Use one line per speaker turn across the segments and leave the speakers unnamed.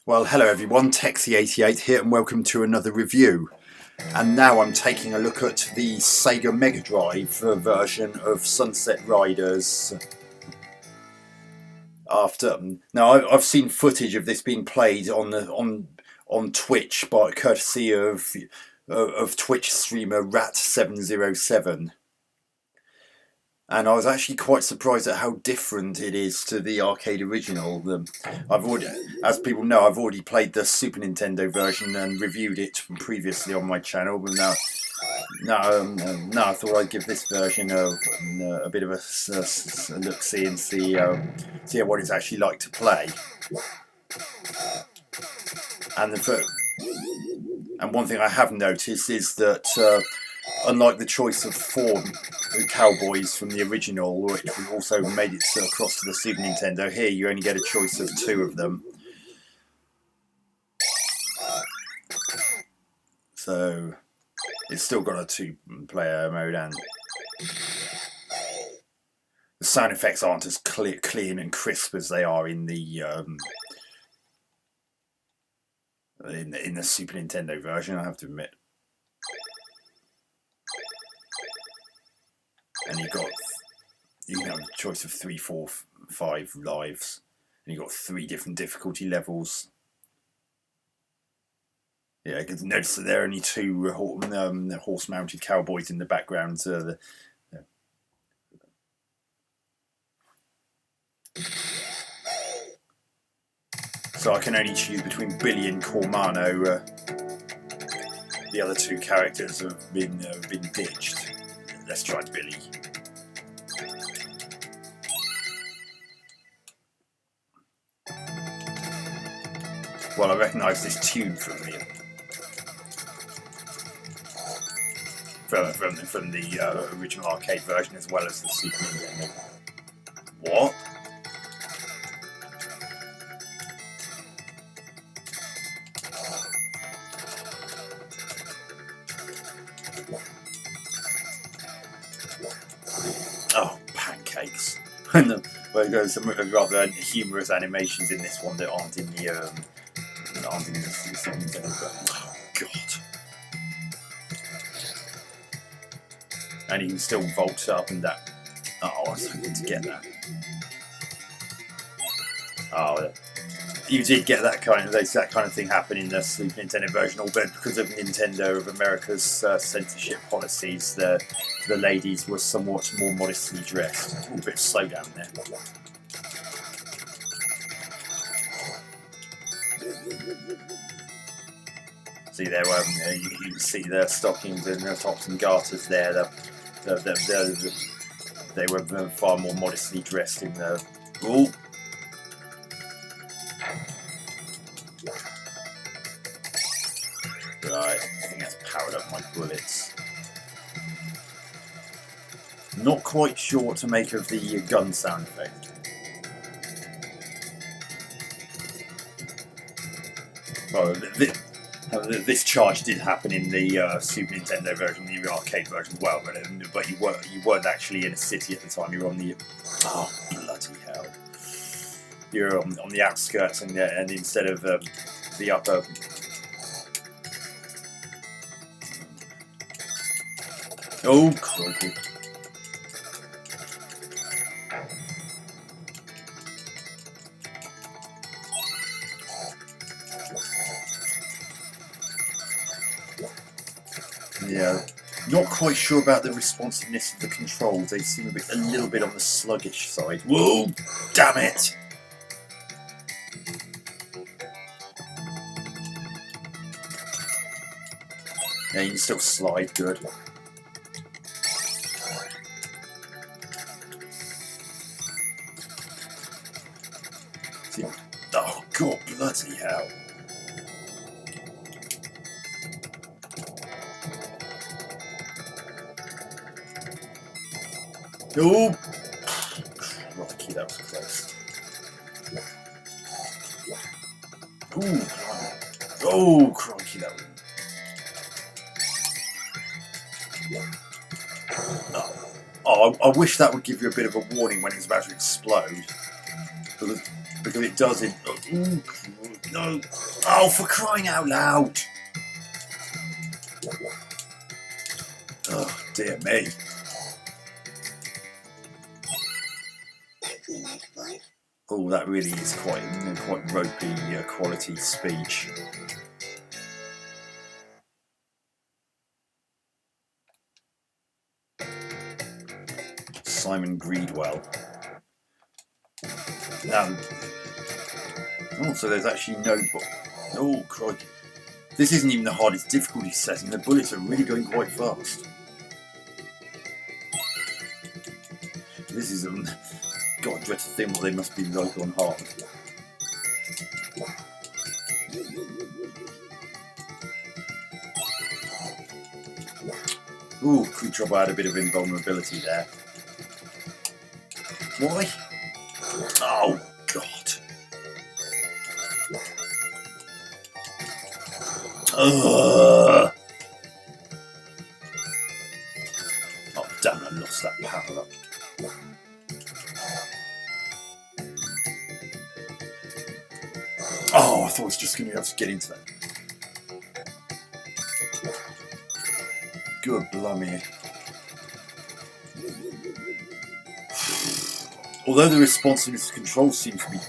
Well, hello everyone, Texie88 here and welcome to another review. And now I'm taking a look at the Sega MegaDrive version of Sunset Riders. I've seen footage of this being played on Twitch by courtesy of Twitch streamer Rat707. And I was actually quite surprised at how different it is to the arcade original. As people know, I've already played the Super Nintendo version and reviewed it previously on my channel. But now I thought I'd give this version a bit of a look-see and see what it's actually like to play. And one thing I have noticed is that unlike the choice of 4 cowboys from the original, which also made it across to the Super Nintendo, here you only get a choice of 2 of them. So it's still got a 2-player mode, and the sound effects aren't as clean and crisp as they are in the in the Super Nintendo version, I have to admit. And you can have a choice of 3, 4, 5 lives, and you've got 3 different difficulty levels. Yeah, you can notice that there are only 2 horse-mounted cowboys in the background. So I can only choose between Billy and Cormano. The other 2 characters have been ditched. Let's try Billy. Well, I recognise this tune from the original arcade version as well as the Super Nintendo. What? Oh, pancakes. Well, there's some rather humorous animations in this one that aren't in the Super Nintendo. Oh, God. And you can still vault up and down. Oh, I was hoping to get that. Oh, you did get that kind of thing happen in the Super Nintendo version, albeit because of Nintendo of America's censorship policies, the ladies were somewhat more modestly dressed. A bit slow down there. See there, you can see their stockings and their tops and garters there. They were far more modestly dressed in the. Ooh. Right, I think that's powered up my bullets. Not quite sure what to make of the gun sound effect. Well, this charge did happen in the Super Nintendo version, the arcade version as well, but you weren't actually in a city at the time. You were on the bloody hell! You're on the outskirts, and instead of the upper. Oh, crikey. Yeah, not quite sure about the responsiveness of the controls. They seem a little bit on the sluggish side. Whoa, damn it! Yeah, you can still slide good. See, oh, God, bloody hell. Oh, crikey, that was close. Ooh, oh, crikey, that was. Oh, I wish that would give you a bit of a warning when it's about to explode, because it does it. Ooh, No. Oh, for crying out loud. Oh, dear me. Oh, that really is quite ropey quality speech. Simon Greedwell. Oh, so there's actually no... Oh, crikey. This isn't even the hardest difficulty setting. The bullets are really going quite fast. This is... God, I dread to think what they must be like on hard. Ooh, good job I had a bit of invulnerability there. Why? Oh, God. Oh, damn, I lost that power up. Oh, I thought I was just going to be able to get into that. Good blimey. Although the responsiveness to control seems to be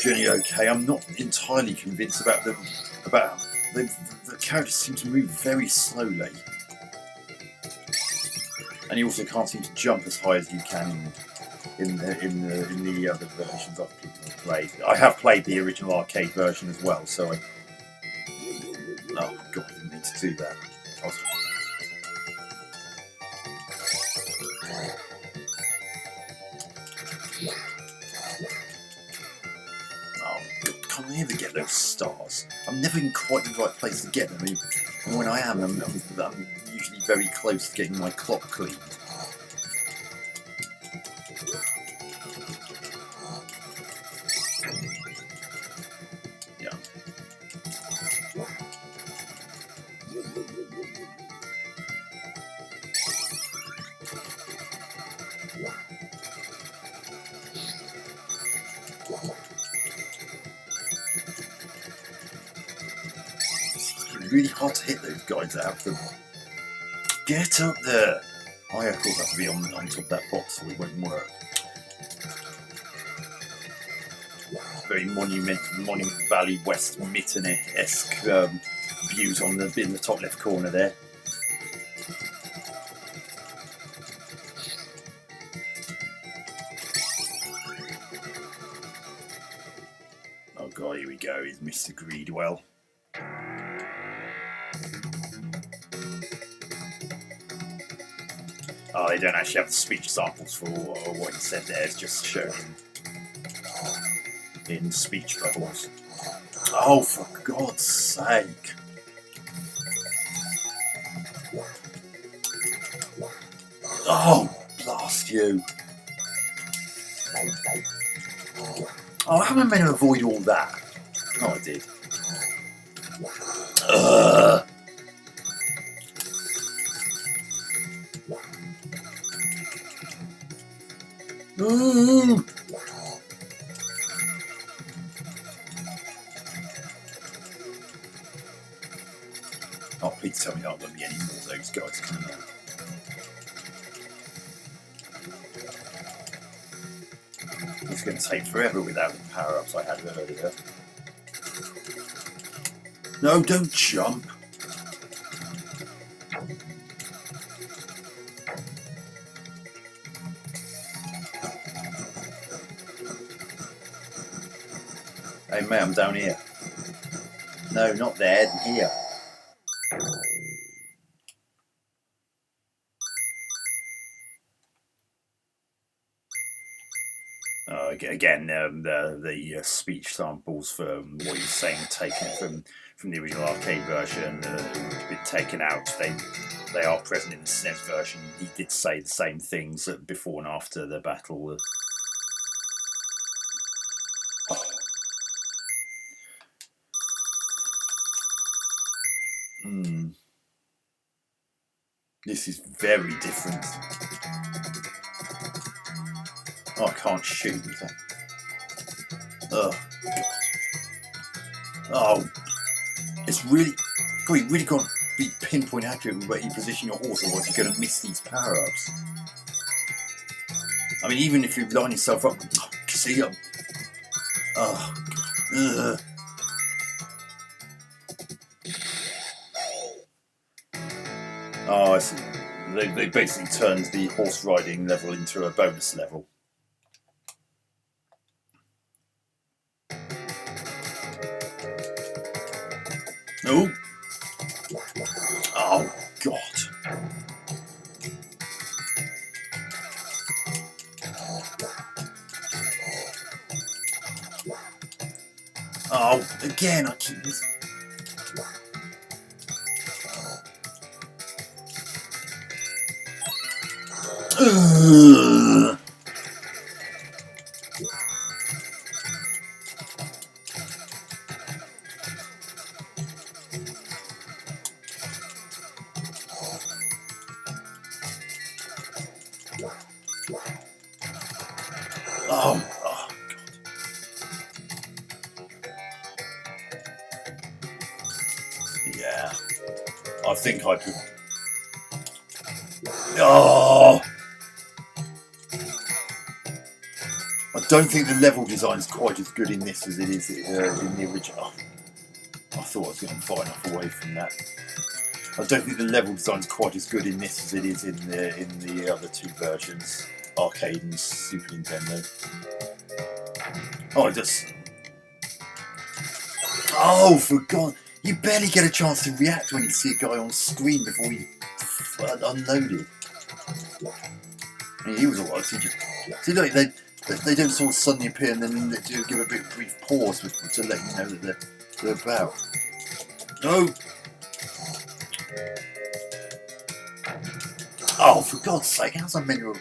generally okay, I'm not entirely convinced about them. The characters seem to move very slowly, and you also can't seem to jump as high as you can in the other versions I've played. I have played the original arcade version as well, so I... Oh God, I didn't mean to do that. Can't I ever get those stars? I'm never in quite the right place to get them. I mean, when I am, I'm usually very close to getting my clock cleaned. Yeah. Really hard to hit those guys that have them. Get up there! Oh, yeah, of course, I have to be on top of that box or it won't work. Very Monument Valley West Mitten-esque views on in the top left corner there. Oh God, here we go. He's Mr. Greedwell. Oh, they don't actually have the speech samples for what he said there. It's just shown in speech bubbles. Oh, for God's sake. Oh, blast you. Oh, how am I meant to avoid all that? Oh, I did. Ooh. Oh, please tell me there aren't going to be any more of those guys coming out. It's going to take forever without the power-ups I had earlier. No, don't jump. Hey mate, I'm down here. No, not there, here. Again, the speech samples for what he's saying taken from the original arcade version, been taken out. They are present in the SNES version. He did say the same things before and after the battle. This is very different. Oh, I can't shoot. Oh, God. Oh, it's really, God, you really got to be pinpoint accurate with where you position your horse, otherwise you're going to miss these power-ups. I mean, even if you line yourself up, see, oh, ugh. Oh, I see. They basically turned the horse riding level into a bonus level. Oh, oh God. Oh, again, I keep this. Ugh. Oh, oh, yeah. I think I could. Oh, I don't think the level design is quite as good in this as it is in the original. I thought I was getting far enough away from that. I don't think the level design is quite as good in this as it is in the other two versions, arcade and Super Nintendo. Oh, it just. Oh, for God! You barely get a chance to react when you see a guy on screen before he unloaded. I mean, he was alright. See, look, they don't sort of suddenly appear and then they do give a bit brief pause to let you know that they're about. No. Oh, for God's sake! How's that meant to?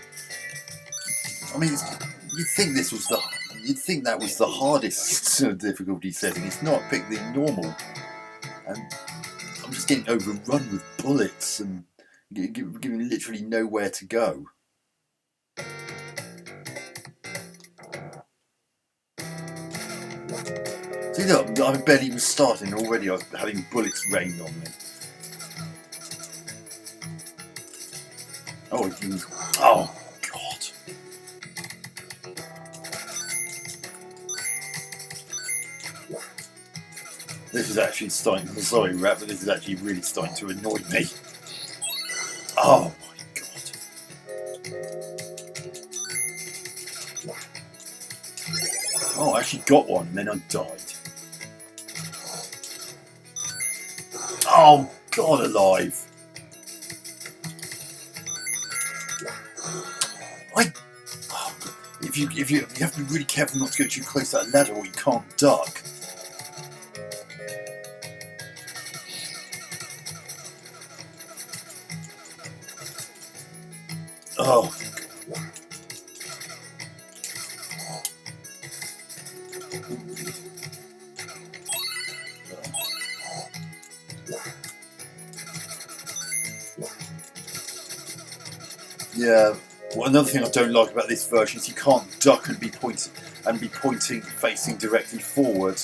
I mean, you'd think this was the. You'd think that was the hardest difficulty setting. It's not. Pick the normal, and I'm just getting overrun with bullets and giving literally nowhere to go. See, look, I'm barely even starting already. I was having bullets rain on me. Oh, oh, God. This is actually starting. I'm sorry, Rat, but this is actually really starting to annoy me. Oh, my God. Oh, I actually got one and then I died. Oh, God alive. If you have to be really careful not to go too close to that ladder or you can't duck. Oh. Yeah. Well, another thing I don't like about this version is you can't duck and be pointing facing directly forward.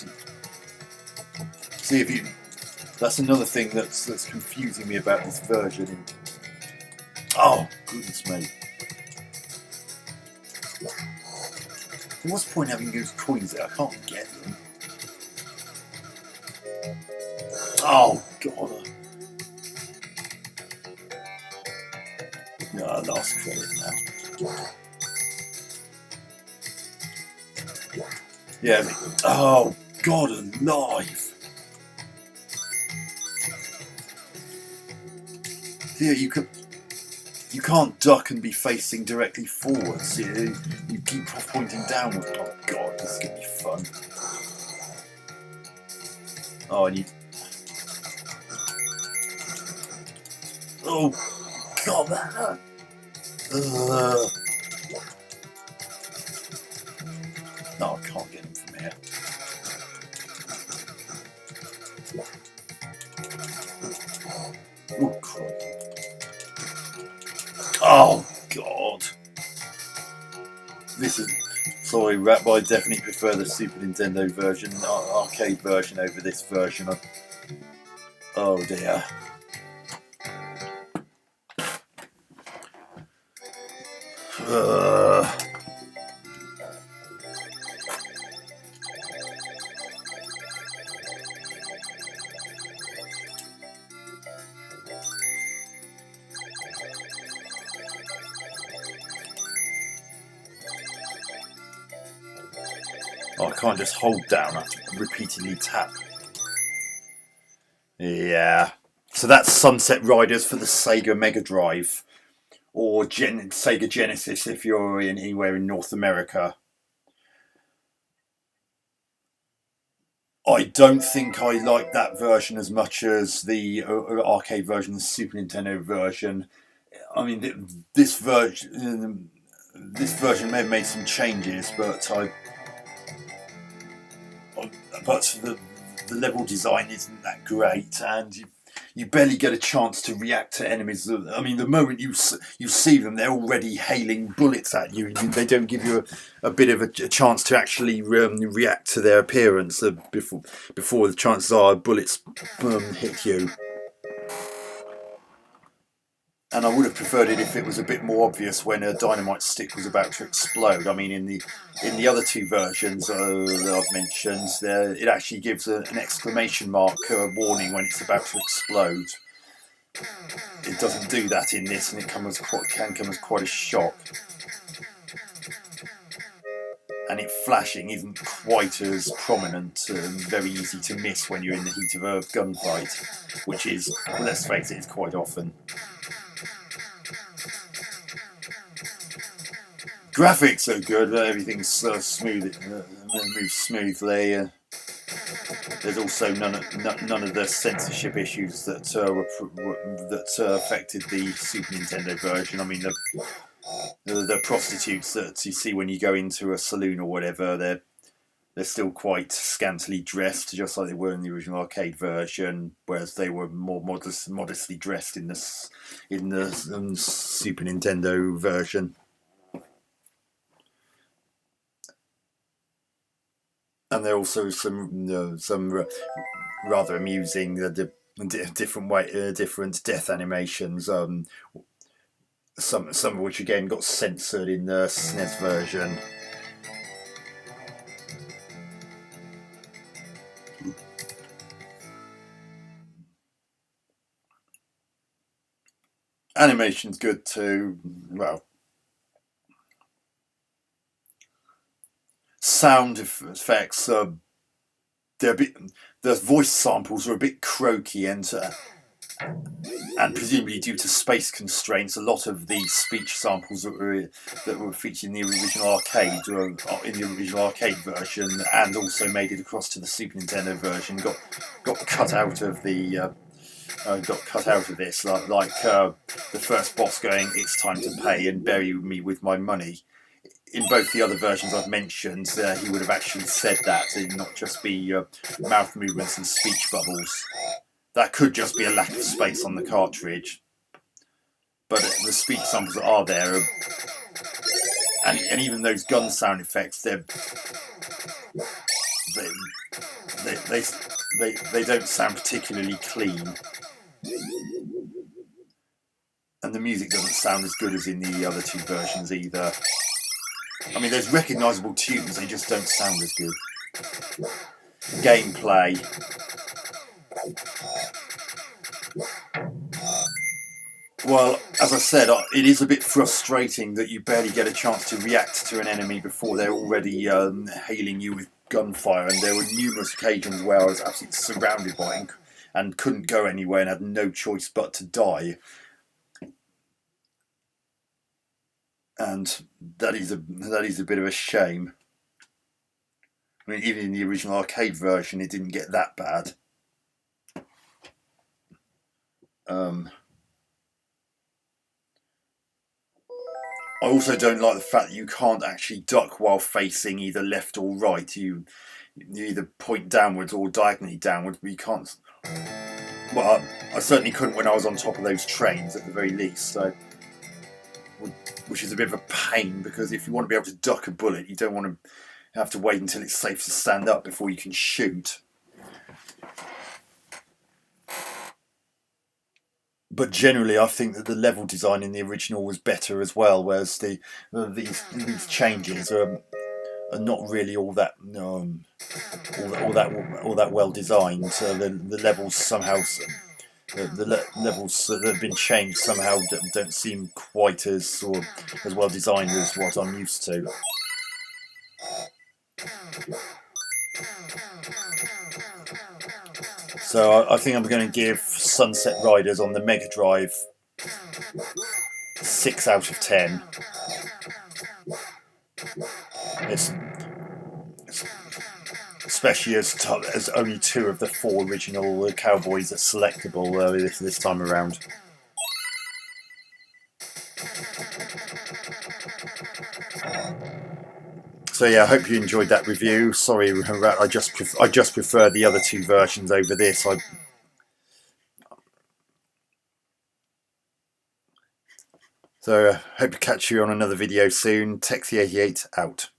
See if you. That's another thing that's confusing me about this version. Oh, goodness me! What's the point of having those coins there? I can't get them. Oh God! No, last credit now. Yeah. Oh God alive! Yeah, you can't duck and be facing directly forwards. You keep pointing downward. Oh God, this is gonna be fun. Oh, and you. Oh God, that hurt. No, I can't get him from here. Oh, crap. Oh, God. This is... Sorry, Rat, but I definitely prefer the Super Nintendo version, arcade version, over this version. Oh dear. Oh, I can't just hold down, I have to repeatedly tap. Yeah. So that's Sunset Riders for the Sega MegaDrive, or Sega Genesis if you're anywhere in North America. I don't think I like that version as much as the arcade version, the Super Nintendo version. I mean, this version may have made some changes, but the level design isn't that great, and you barely get a chance to react to enemies. I mean, the moment you see them, they're already hailing bullets at you. They don't give you a bit of a chance to actually react to their appearance before the chances are bullets hit you. And I would have preferred it if it was a bit more obvious when a dynamite stick was about to explode. I mean, in the other two versions that I've mentioned, it actually gives an exclamation mark warning when it's about to explode. It doesn't do that in this, and it can come as quite a shock. And it flashing isn't quite as prominent and very easy to miss when you're in the heat of a gunfight, which is, let's face it, is quite often. Graphics are good, everything's smooth, moves smoothly. There's also none of the censorship issues that affected the Super Nintendo version. I mean, the prostitutes that you see when you go into a saloon or whatever, they're still quite scantily dressed, just like they were in the original arcade version, whereas they were more modestly dressed in the Super Nintendo version. And there are also some rather amusing different death animations. Some of which again got censored in the SNES version. Animation's good too. Well, sound effects they're a bit. The voice samples are a bit croaky, and presumably due to space constraints, a lot of the speech samples that were featured in the original arcade, version, and also made it across to the Super Nintendo version, got cut out of the. Got cut out of this, like the first boss going, "It's time to pay and bury me with my money." In both the other versions I've mentioned, he would have actually said that, and not just be mouth movements and speech bubbles. That could just be a lack of space on the cartridge. But the speech samples that are there, and even those gun sound effects, they don't sound particularly clean. And the music doesn't sound as good as in the other two versions either. I mean, there's recognisable tunes, they just don't sound as good. Gameplay. Well, as I said, it is a bit frustrating that you barely get a chance to react to an enemy before they're already hailing you with gunfire, and there were numerous occasions where I was absolutely surrounded by it and couldn't go anywhere and had no choice but to die. And that is a bit of a shame. I mean, even in the original arcade version, it didn't get that bad. I also don't like the fact that you can't actually duck while facing either left or right. You either point downwards or diagonally downwards, but you can't. Well, I certainly couldn't when I was on top of those trains, at the very least. So which is a bit of a pain, because if you want to be able to duck a bullet, you don't want to have to wait until it's safe to stand up before you can shoot. But generally, I think that the level design in the original was better as well, whereas these changes are not really all that all that well designed. The levels somehow, levels that have been changed somehow don't seem quite as well designed as what I'm used to. So I think I'm going to give Sunset Riders on the Mega Drive 6 out of 10. It's especially as only 2 of the 4 original Cowboys are selectable this time around. So yeah, I hope you enjoyed that review. Sorry, I just prefer the other 2 versions over this. So hope to catch you on another video soon. Texie88 out.